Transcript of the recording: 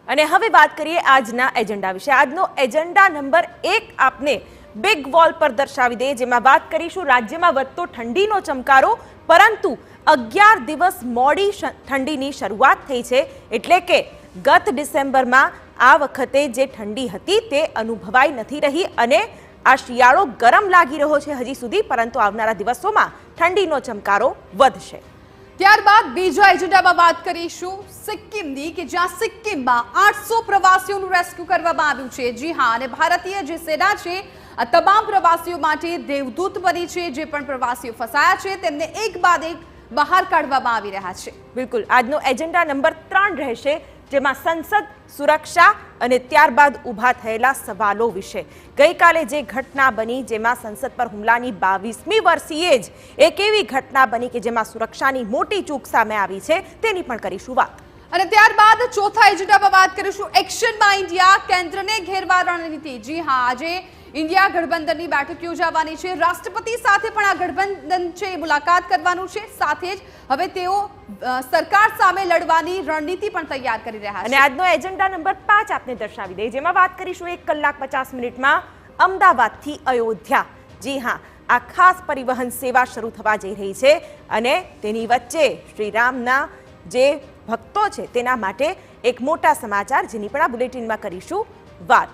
અને હવે વાત કરીએ આજના એજન્ડા વિશે। આજનો એજન્ડા નંબર 1 આપને બિગ વોલ પર દર્શાવી દે, જેમાં વાત કરીશું રાજ્યમાં વધતો ઠંડીનો ચમકારો, પરંતુ 11 દિવસ મોડી ઠંડીની શરૂઆત થઈ છે, એટલે કે ગત ડિસેમ્બરમાં આ વખતે જે ઠંડી હતી તે અનુભવાઈ નથી રહી અને આ શિયાળો ગરમ લાગી રહ્યો છે હજી સુધી, પરંતુ આવનારા દિવસોમાં ઠંડીનો ચમકારો વધશે। ત્યારબાદ બીજા એજન્ડામાં વાત કરીશું સિક્કિમની, કે જ્યાં સિક્કિમમાં 800 પ્રવાસીઓનું રેસ્ક્યુ કરવામાં આવ્યું છે। જી હા, અને ભારતીય જે સેના છે આ તમામ પ્રવાસીઓ માટે દેવદૂત બની છે। જે પણ પ્રવાસીઓ ફસાયા છે તેમને એક બાદ એક બહાર કાઢવામાં આવી રહ્યા છે। બિલકુલ, આજનો એજન્ડા નંબર 3 રહેશે, જેમાં સંસદ, સુરક્ષા અને ત્યારબાદ ઊભા થયેલા સવાલો વિશે। ગઈકાલે જે ઘટના બની, જેમાં સંસદ પર હુમલાની 22મી વર્ષીએ જ એક એવી ઘટના બની કે જેમાં સુરક્ષાની મોટી ચૂક સામે આવી છે, તેની પણ કરીશું વાત। અને ત્યારબાદ ચોથા એજન્ડામાં વાત કરીશું એક્શનમાં ઇન્ડિયા, કેન્દ્રને ઘેરવા રણનીતિ। જી હા, આજે ઇન્ડિયા ગઠબંધનની બેઠક યોજાવાની છે। રાષ્ટ્રપતિ સાથે પણ આ ગઠબંધન છે મુલાકાત કરવાનું છે, સાથે જ હવે તેઓ સરકાર સામે લડવાની રણનીતિ પણ તૈયાર કરી રહ્યા છે। અને આજનો એજન્ડા નંબર 5 આપને દર્શાવી દે, જેમાં વાત કરીશું 1 કલાક 50 મિનિટમાં અમદાવાદથી અયોધ્યા। જી હા, આ ખાસ પરિવહન સેવા શરૂ થવા જઈ રહી છે અને તેની વચ્ચે શ્રીરામના જે ભક્તો છે તેના માટે એક મોટા સમાચાર, જેની પણ આ બુલેટિનમાં કરીશું વાત।